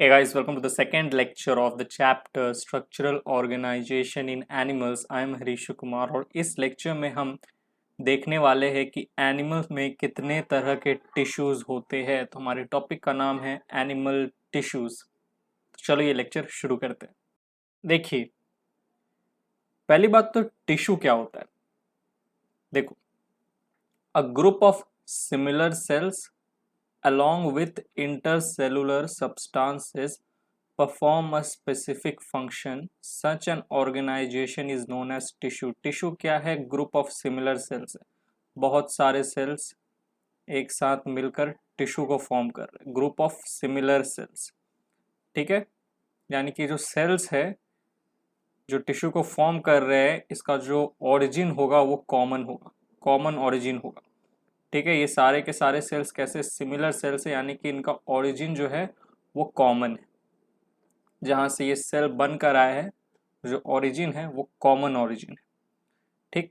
Hey guys, welcome to the second lecture of the chapter Structural Organization in Animals. I am हरीशु Kumar और इस lecture में हम देखने वाले हैं कि एनिमल्स में कितने तरह के टिश्यूज होते हैं। तो हमारे टॉपिक का नाम है एनिमल टिश्यूज। तो चलो ये लेक्चर शुरू करते हैं। देखिए, पहली बात तो टिश्यू क्या होता है। देखो, a group of similar sales along with intercellular substances perform a specific function. Such an organization is known as tissue. Tissue क्या है? ग्रुप ऑफ सिमिलर सेल्स है। बहुत सारे सेल्स एक साथ मिलकर टिश्यू को फॉर्म कर रहे हैं, ग्रुप ऑफ सिमिलर सेल्स। ठीक है, यानी कि जो सेल्स है जो टिश्यू को फॉर्म कर रहे हैं, इसका जो ओरिजिन होगा वो कॉमन होगा, कॉमन ओरिजिन होगा। ठीक है, ये सारे के सारे सेल्स कैसे सिमिलर सेल्स है, यानी कि इनका ओरिजिन जो है वो कॉमन है। जहां से ये सेल बनकर आया है, जो ओरिजिन है वो कॉमन ओरिजिन है। ठीक,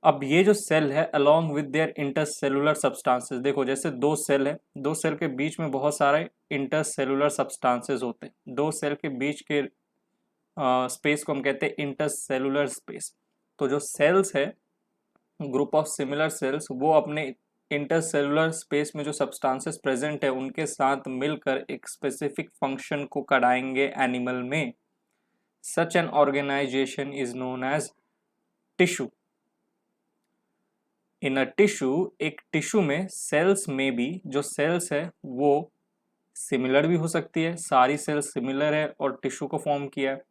अब ये जो सेल है along with their intercellular substances, देखो जैसे दो सेल है, दो सेल के बीच में बहुत सारे इंटरसेलुलर सब्सटेंसेस होते हैं। दो सेल के बीच के स्पेस को हम कहते हैं इंटरसेलुलर स्पेस। तो जो सेल्स है ग्रुप ऑफ सिमिलर सेल्स, वो अपने इंटरसेलुलर स्पेस में जो सब्सटेंसेस प्रेजेंट है उनके साथ मिलकर एक स्पेसिफिक फंक्शन को कराएंगे एनिमल में। Such an organisation is known as tissue. In a tissue, एक टिश्यू में सेल्स में भी जो सेल्स है वो सिमिलर भी हो सकती है, सारी सेल्स सिमिलर है और टिश्यू को फॉर्म किया है।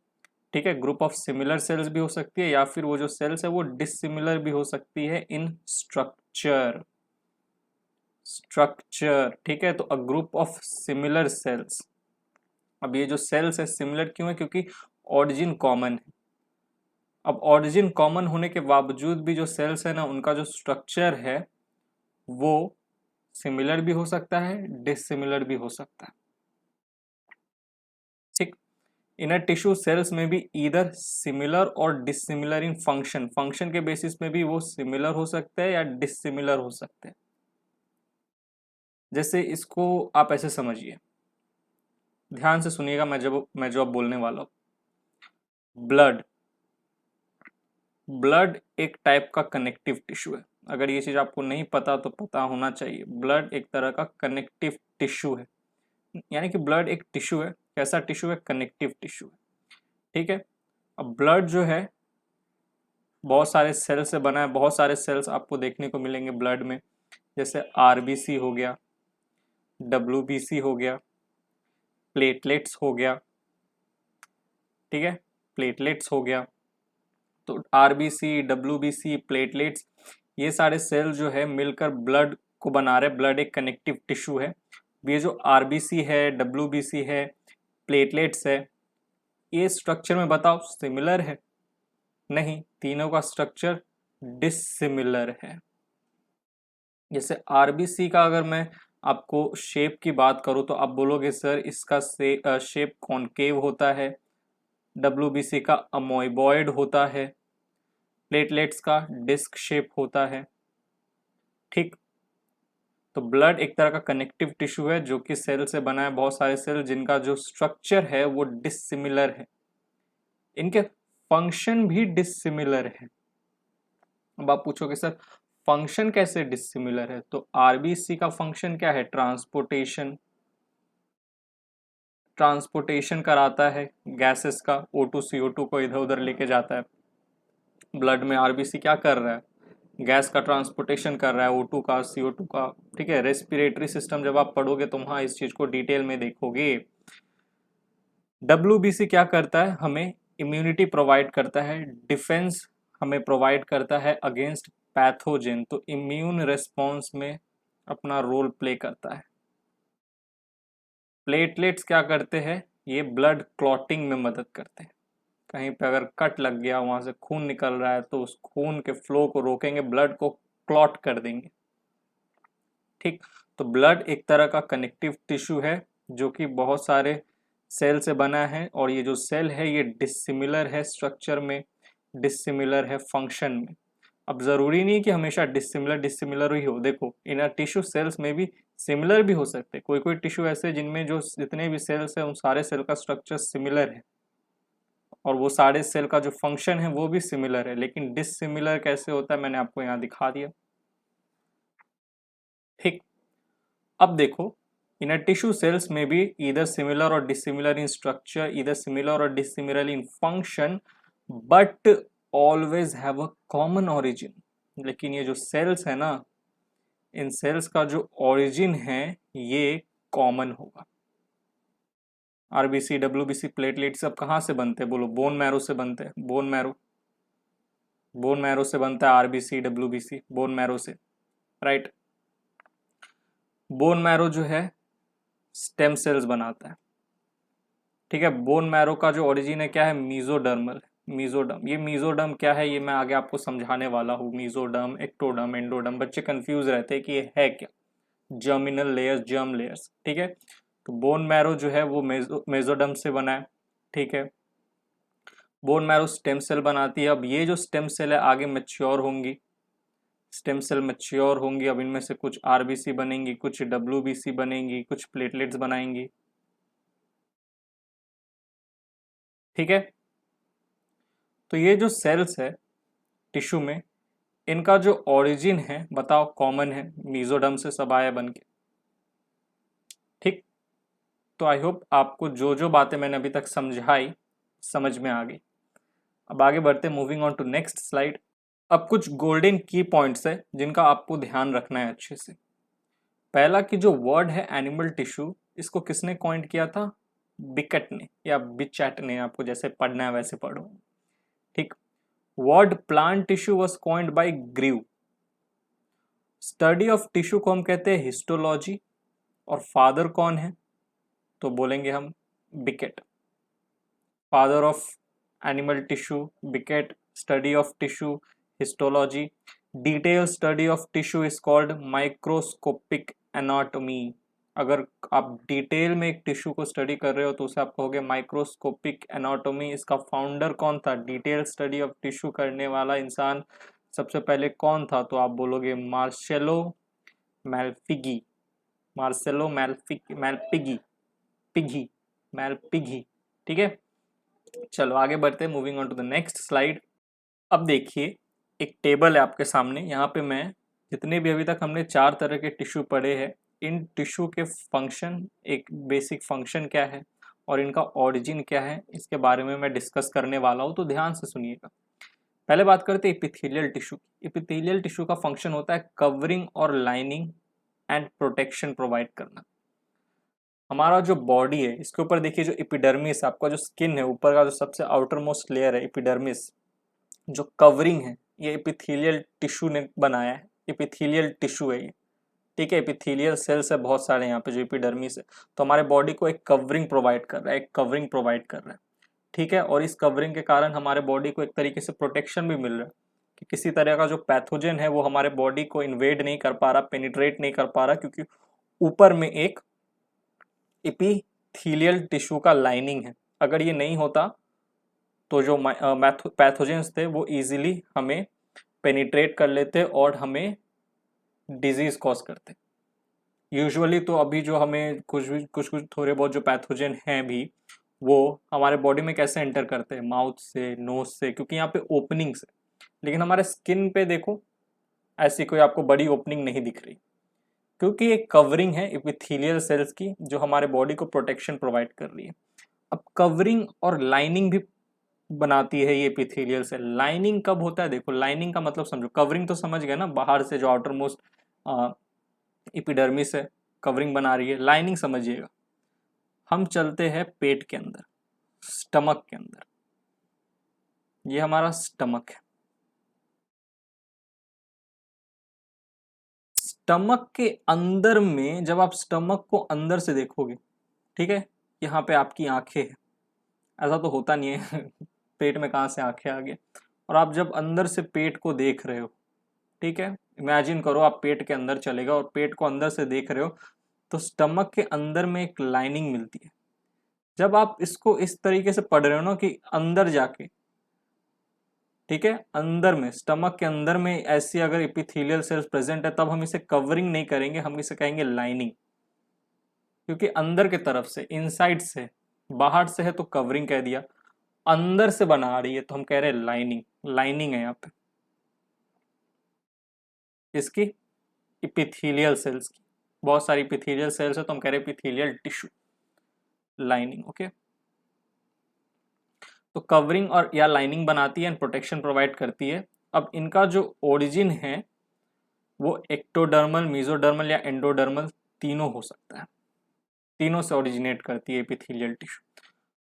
ठीक है, ग्रुप ऑफ सिमिलर सेल्स भी हो सकती है, या फिर वो जो सेल्स है वो डिसिमिलर भी हो सकती है इन स्ट्रक्चर। ठीक है, तो a group of similar sales. अब ये जो सेल्स है सिमिलर क्यों है? क्योंकि ऑरिजिन कॉमन है। अब ऑरिजिन कॉमन होने के बावजूद भी जो सेल्स है ना, उनका जो स्ट्रक्चर है वो सिमिलर भी हो सकता है, डिसिमिलर भी हो सकता है। ठीक, इनर टिश्यू सेल्स में भी ईदर सिमिलर और डिसिमिलर इन फंक्शन, फंक्शन के बेसिस में भी वो सिमिलर हो सकते हैं या डिसिमिलर हो सकते हैं। जैसे इसको आप ऐसे समझिए, ध्यान से सुनिएगा, मैं जो अब बोलने वाला हूं। ब्लड एक टाइप का कनेक्टिव टिश्यू है। अगर ये चीज आपको नहीं पता तो पता होना चाहिए। ब्लड एक तरह का कनेक्टिव टिश्यू है, यानी कि ब्लड एक टिश्यू है। कैसा टिश्यू है? कनेक्टिव टिश्यू है। ठीक है, अब ब्लड जो है बहुत सारे सेल से बना है। बहुत सारे सेल्स आपको देखने को मिलेंगे ब्लड में, जैसे आरबीसी हो गया, डब्ल्यूबीसी हो गया, प्लेटलेट्स हो गया। ठीक है, प्लेटलेट्स हो गया। तो आरबीसी, डब्ल्यूबीसी, प्लेटलेट्स, ये सारे सेल जो है मिलकर ब्लड को बना रहे। ब्लड एक कनेक्टिव टिश्यू है। ये जो आरबीसी है, डब्ल्यूबीसी है, प्लेटलेट्स है, ये स्ट्रक्चर में बताओ सिमिलर है? नहीं, तीनों का स्ट्रक्चर डिसिमिलर है। जैसे आरबीसी का अगर मैं आपको शेप की बात करूं तो आप बोलोगे सर इसका शेप कॉनकेव होता है, डब्ल्यूबीसी का अमोइबॉइड होता है, प्लेटलेट्स का डिस्क शेप होता है। ठीक, तो ब्लड एक तरह का कनेक्टिव टिश्यू है जो कि सेल से बना है, बहुत सारे सेल जिनका जो स्ट्रक्चर है वो डिसिमिलर है, इनके फंक्शन भी डिसिमिलर है। अब आप पूछोगे सर फंक्शन कैसे डिसिमिलर है? तो आरबीसी का फंक्शन क्या है? ट्रांसपोर्टेशन, ट्रांसपोर्टेशन कराता है गैसेस का, O2 CO2 को इधर उधर लेके जाता है। ब्लड में आरबीसी क्या कर रहा है? गैस का ट्रांसपोर्टेशन कर रहा है, O2 का, CO2 का। ठीक है, रेस्पिरेटरी सिस्टम जब आप पढ़ोगे तो वहां इस चीज को डिटेल में देखोगे। डब्ल्यूबीसी क्या करता है? हमें इम्यूनिटी प्रोवाइड करता है, डिफेंस हमें प्रोवाइड करता है अगेंस्ट पैथोजेन, तो इम्यून रिस्पॉन्स में अपना रोल प्ले करता है। प्लेटलेट्स क्या करते हैं? ये ब्लड क्लॉटिंग में मदद करते हैं। कहीं पे अगर कट लग गया, वहां से खून निकल रहा है, तो उस खून के फ्लो को रोकेंगे, ब्लड को क्लॉट कर देंगे। ठीक, तो ब्लड एक तरह का कनेक्टिव टिश्यू है जो कि बहुत सारे सेल से बना है, और ये जो सेल है ये डिसिमिलर है स्ट्रक्चर में, डिसिमिलर है फंक्शन में। अब जरूरी नहीं कि हमेशा डिसिमिलर डिसिमिलर ही हो, देखो इन टिश्यू सेल्स में भी सिमिलर भी हो सकते हैं, कोई कोई टिश्यू ऐसे जिनमें जो जितने भी सेल्स है उन सारे सेल का स्ट्रक्चर सिमिलर है और वो सारे सेल का जो फंक्शन है वो भी सिमिलर है, लेकिन डिसिमिलर कैसे होता है मैंने आपको यहाँ दिखा दिया। ठीक, अब देखो इन टिश्यू सेल्स में भी इधर सिमिलर और डिसिमिलर इन स्ट्रक्चर, इधर सिमिलर और dissimilar in function, but always have a common origin. लेकिन ये जो सेल्स है ना, इन सेल्स का जो ओरिजिन है ये कॉमन होगा। आरबीसी, डब्ल्यूबीसी, प्लेटलेट सब कहाँ से बनते हैं बोलो? बोन मैरो से बनते हैं, बोन मैरो से बनता है आरबीसी डब्ल्यूबीसी, बोन मैरो से, राइट। बोन मैरो जो है स्टेम सेल्स बनाता है, ठीक है। बोन मैरो का जो ओरिजिन है क्या है? Mesodermal, mesoderm. ये मीजोडर्म क्या है ये मैं आगे आपको समझाने वाला हूँ। मीजोडर्म, एक्टोडर्म, एंडोडर्म, बच्चे कंफ्यूज रहते हैं कि ये है क्या। जर्मिनल लेयर्स, जर्म लेयर्स, ठीक है। तो बोन मैरो जो है वो मेजोडर्म से बना है, ठीक है। बोन मैरो स्टेम सेल बनाती है। अब ये जो स्टेम सेल है आगे मैच्योर होंगी, स्टेम सेल मैच्योर होंगी। अब इनमें से कुछ आरबीसी बनेंगी, कुछ डब्ल्यूबीसी बनेंगी, कुछ प्लेटलेट्स बनाएंगी, ठीक है। तो ये जो सेल्स है टिश्यू में, इनका जो ओरिजिन है बताओ कॉमन है, मीजोडर्म से सब आया बन के, ठीक। तो आई होप आपको जो जो बातें मैंने अभी तक समझाई समझ में आ गई। अब आगे बढ़ते, moving on to next slide. अब कुछ गोल्डन की पॉइंट्स है जिनका आपको ध्यान रखना है अच्छे से। पहला कि जो वर्ड है एनिमल टिश्यू, इसको किसने कॉइंट किया था? बिकट ने या बिचैट ने, आपको जैसे पढ़ना है वैसे पढ़ो, ठीक। Word plant tissue was coined by Grew. Study of tissue को हम कहते हैं हिस्टोलॉजी, और फादर कौन है? तो बोलेंगे हम Bichat, father of animal tissue Bichat. Study of tissue histology. Detail study of tissue is called microscopic anatomy. अगर आप डिटेल में एक टिश्यू को स्टडी कर रहे हो तो उसे आप कहोगे माइक्रोस्कोपिक एनाटॉमी। इसका फाउंडर कौन था? डिटेल स्टडी ऑफ टिश्यू करने वाला इंसान सबसे पहले कौन था? तो आप बोलोगे मार्सेलो मैलपिगी, मार्सेलो मैलपिगी, पिगी, मैलपिगी, ठीक है। चलो आगे बढ़ते हैं, moving on to the next slide. अब देखिए एक टेबल है आपके सामने, यहाँ पे मैं जितने भी अभी तक हमने 4 तरह के टिश्यू पढ़े हैं, इन टिश्यू के फंक्शन, एक बेसिक फंक्शन क्या है और इनका ओरिजिन क्या है, इसके बारे में मैं डिस्कस करने वाला हूँ, तो ध्यान से सुनिएगा। पहले बात करते हैं एपिथेलियल टिश्यू। एपिथेलियल टिश्यू का फंक्शन होता है कवरिंग और लाइनिंग एंड प्रोटेक्शन प्रोवाइड करना। हमारा जो बॉडी है इसके ऊपर देखिए जो एपिडर्मिस, आपका जो स्किन है ऊपर का जो सबसे आउटर मोस्ट लेयर है एपिडर्मिस, जो कवरिंग है ये एपिथेलियल टिश्यू ने बनाया है। एपिथेलियल टिश्यू है ये, ठीक है। एपिथेलियल सेल्स है बहुत सारे यहाँ पे जो एपिडर्मिस है, तो हमारे बॉडी को एक कवरिंग प्रोवाइड कर रहा है, एक कवरिंग प्रोवाइड कर रहा है, ठीक है। और इस कवरिंग के कारण हमारे बॉडी को एक तरीके से प्रोटेक्शन भी मिल रहा है कि किसी तरह का जो पैथोजन है वो हमारे बॉडी को इन्वेड नहीं कर पा रहा, पेनिट्रेट नहीं कर पा रहा, क्योंकि ऊपर में एक एपिथेलियल टिश्यू का लाइनिंग है। अगर ये नहीं होता तो जो पैथोजेंस थे वो इजीली हमें पेनिट्रेट कर लेते और हमें डिजीज कॉज करते। यूजुअली तो अभी जो हमें कुछ थोड़े बहुत जो पैथोजन हैं भी, वो हमारे बॉडी में कैसे एंटर करते हैं? माउथ से, नोज से, क्योंकि यहाँ पे ओपनिंग्स है। लेकिन हमारे स्किन पे देखो ऐसी कोई आपको बड़ी ओपनिंग नहीं दिख रही, क्योंकि एक कवरिंग है एपिथेलियल सेल्स की जो हमारे बॉडी को प्रोटेक्शन प्रोवाइड कर रही है। अब कवरिंग और लाइनिंग भी बनाती है ये एपिथेलियल सेल। लाइनिंग कब होता है? देखो लाइनिंग का मतलब समझो, कवरिंग तो समझ गए ना, बाहर से जो आउटर मोस्ट एपिडर्मिस है कवरिंग बना रही है। लाइनिंग समझिएगा, हम चलते हैं पेट के अंदर, स्टमक के अंदर, ये हमारा स्टमक है। स्टमक के अंदर में जब आप स्टमक को अंदर से देखोगे, ठीक है, यहाँ पे आपकी आंखें हैं, ऐसा तो होता नहीं है पेट में कहाँ से आंखें आ गई। और आप जब अंदर से पेट को देख रहे हो, ठीक है, इमेजिन करो आप पेट के अंदर चले गए और पेट को अंदर से देख रहे हो, तो स्टमक के अंदर में एक लाइनिंग मिलती है। जब आप इसको इस तरीके से पढ़ रहे हो ना कि अंदर जाके ठीक है, अंदर में, स्टमक के अंदर में ऐसी अगर एपिथेलियल सेल्स प्रेजेंट है तब हम इसे कवरिंग नहीं करेंगे, हम इसे कहेंगे लाइनिंग, क्योंकि अंदर के तरफ से, इनसाइड से, बाहर से है तो कवरिंग कह दिया, अंदर से बना रही है तो हम कह रहे हैं लाइनिंग। लाइनिंग है यहाँ पे इसकी, इपिथेलियल सेल्स की, बहुत सारी इपिथेलियल सेल्स है तो हम कह रहे हैं इपिथेलियल टिश्यू, लाइनिंग। ओके, तो कवरिंग और या लाइनिंग बनाती है एंड प्रोटेक्शन प्रोवाइड करती है। अब इनका जो ओरिजिन है वो एक्टोडर्मल, मेसोडर्मल या एंडोडर्मल तीनों हो सकता है, तीनों से ओरिजिनेट करती है एपिथेलियल टिश्यू।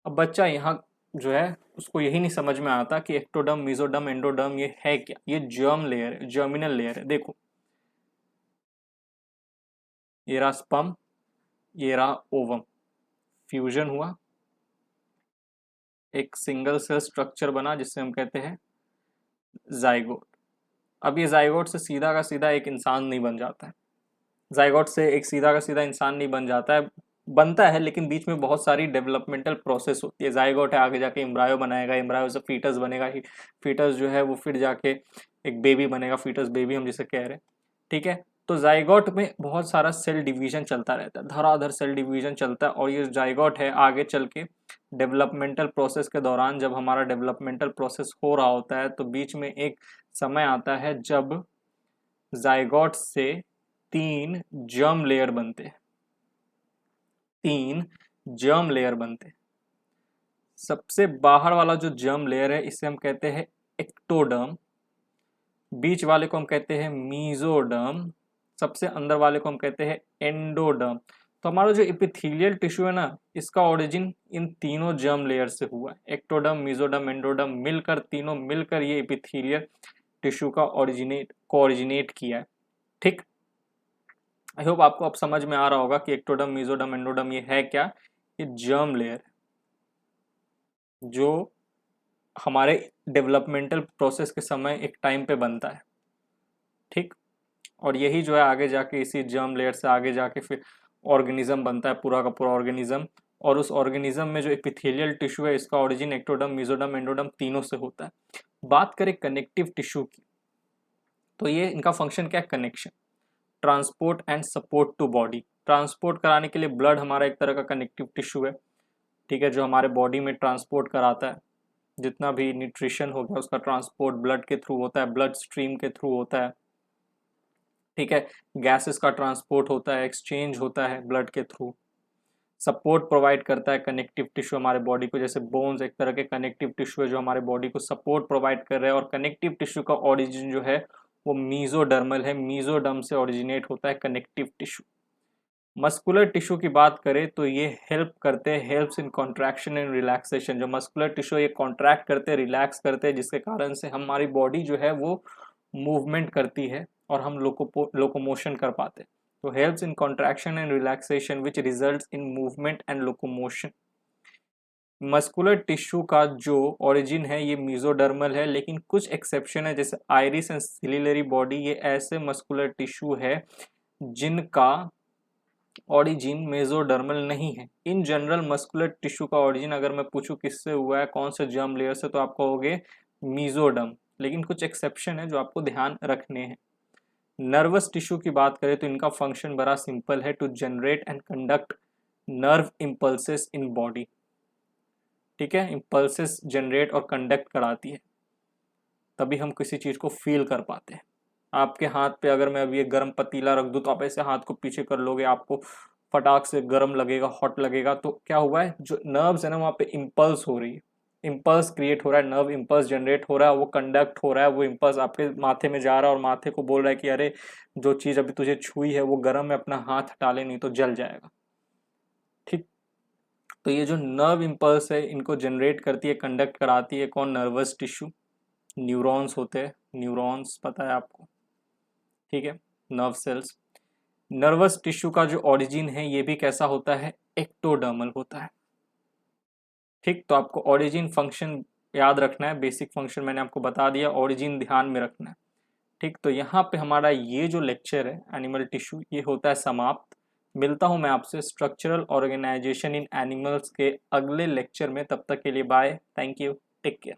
अब बच्चा यहाँ जो है उसको यही नहीं समझ में आता कि एक्टोडर्म, मेसोडर्म, एंडोडर्म ये है क्या। ये जर्म लेयर है, जर्मिनल लेयर है। देखो ये रहा स्पर्म, ये रहा ओवम, फ्यूजन हुआ, एक सिंगल सेल स्ट्रक्चर बना जिससे हम कहते हैं जाइगोट। अब ये जाइगोट से सीधा का सीधा एक इंसान नहीं बन जाता है, जाइगोट से एक सीधा का सीधा इंसान नहीं बन जाता है, बनता है लेकिन बीच में बहुत सारी डेवलपमेंटल प्रोसेस होती है। जाइगोट है, आगे जाके एम्ब्रायो बनाएगा, एम्ब्रायो से फीटस बनेगा, फीटस जो है वो फिर जाके एक बेबी बनेगा, फीटस बेबी हम जिसे कह रहे हैं। ठीक है, तो जाइगोट में बहुत सारा सेल डिवीजन चलता रहता है, धराधर सेल डिवीजन चलता है। और ये जाइगोट है आगे चल के डेवलपमेंटल प्रोसेस के दौरान, जब हमारा डेवलपमेंटल प्रोसेस हो रहा होता है तो बीच में एक समय आता है जब जाइगोट से 3 जर्म लेयर बनते हैं, 3 जर्म लेयर बनते हैं। सबसे बाहर वाला जो जर्म लेयर है इसे हम कहते हैं एक्टोडर्म, बीच वाले को हम कहते हैं मीजोडर्म, सबसे अंदर वाले को हम कहते हैं एंडोडर्म। तो हमारा जो एपिथेलियल टिश्यू है ना, इसका ओरिजिन इन तीनों जर्म लेयर से हुआ है। एक्टोडर्म, मीजोडर्म, एंडोडर्म मिलकर, तीनों मिलकर ये एपिथेलियल टिश्यू का कोऑर्डिनेट किया है। ठीक, आई होप आपको अब समझ में आ रहा होगा कि एक्टोडर्म, मीजोडर्म, एंडोडर्म ये है क्या। ये जर्म लेयर जो हमारे डेवलपमेंटल प्रोसेस के समय एक टाइम पे बनता है। ठीक, और यही जो है आगे जाके इसी जर्म लेयर से आगे जाके फिर ऑर्गेनिज्म बनता है, पूरा का पूरा ऑर्गेनिज्म। और उस ऑर्गेनिज्म में जो एपिथेलियल टिश्यू है इसका ओरिजिन एक्टोडर्म, मीजोडर्म, एंडोडर्म तीनों से होता है। बात करें कनेक्टिव टिश्यू की, तो ये इनका फंक्शन क्या है, connection, transport and support to body. Transport कराने के लिए ब्लड हमारा एक तरह का कनेक्टिव टिश्यू है, ठीक है, जो हमारे बॉडी में ट्रांसपोर्ट कराता है। जितना भी न्यूट्रिशन हो गया उसका ट्रांसपोर्ट ब्लड के थ्रू होता है, ब्लड स्ट्रीम के थ्रू होता है। ठीक है, गैसेस का ट्रांसपोर्ट होता है, एक्सचेंज होता है ब्लड के थ्रू। सपोर्ट प्रोवाइड करता है कनेक्टिव टिश्यू हमारे बॉडी को, जैसे बोन्स एक तरह के कनेक्टिव टिश्यू है जो हमारे बॉडी को सपोर्ट प्रोवाइड कर रहे हैं। और कनेक्टिव टिश्यू का ओरिजिन जो है वो मीजोडर्मल है, मीजोडर्म से ओरिजिनेट होता है कनेक्टिव टिश्यू। मस्कुलर टिश्यू की बात करें तो ये हेल्प करते हैं, helps in contraction and relaxation. जो मस्कुलर टिश्यू ये कॉन्ट्रैक्ट करते हैं, रिलैक्स करते हैं, जिसके कारण से हमारी बॉडी जो है वो मूवमेंट करती है और हम लोकोमोशन कर पाते हैं। तो helps in contraction and relaxation which results in movement and locomotion. Muscular tissue का जो ओरिजिन है ये मीजोडर्मल है, लेकिन कुछ एक्सेप्शन है, जैसे आइरिस एंड सिलिलरी बॉडी, ये ऐसे मस्कुलर टिश्यू है जिनका ओरिजिन मेसोडर्मल नहीं है। इन जनरल मस्कुलर टिश्यू का ओरिजिन अगर मैं पूछूं किससे हुआ है, कौन से जर्म लेयर से, तो आप कहोगे मीजोडर्म, लेकिन कुछ एक्सेप्शन है जो आपको ध्यान रखने हैं। नर्वस टिश्यू की बात करें तो इनका फंक्शन बड़ा सिंपल है, to generate and conduct nerve impulses in body. ठीक है, इम्पल्सेस जनरेट और कंडक्ट कराती है, तभी हम किसी चीज को फील कर पाते हैं। आपके हाथ पे अगर मैं अभी एक गर्म पतीला रख दूं तो आप ऐसे हाथ को पीछे कर लोगे, आपको फटाक से गर्म लगेगा, हॉट लगेगा। तो क्या हुआ है, जो नर्व्स है ना वहाँ पे इम्पल्स हो रही है, इम्पल्स क्रिएट हो रहा है, नर्व इम्पल्स जनरेट हो रहा है, वो कंडक्ट हो रहा है, वो इम्पल्स आपके माथे में जा रहा है और माथे को बोल रहा है कि अरे जो चीज़ अभी तुझे छुई है वो गर्म है, अपना हाथ हटा ले नहीं तो जल जाएगा। ठीक, तो ये जो नर्व इम्पल्स है इनको जनरेट करती है, कंडक्ट कराती है कौन, नर्वस टिश्यू। न्यूरॉन्स होते हैं, न्यूरॉन्स पता है आपको, ठीक है, नर्व सेल्स। नर्वस टिश्यू का जो ओरिजिन है ये भी कैसा होता है, एक्टोडर्मल होता है। ठीक, तो आपको ओरिजिन फंक्शन याद रखना है, बेसिक फंक्शन मैंने आपको बता दिया, ओरिजिन ध्यान में रखना है। ठीक, तो यहाँ पे हमारा ये जो लेक्चर है एनिमल टिश्यू ये होता है समाप्त। मिलता हूँ मैं आपसे स्ट्रक्चरल ऑर्गेनाइजेशन इन एनिमल्स के अगले लेक्चर में, तब तक के लिए bye, thank you, take care.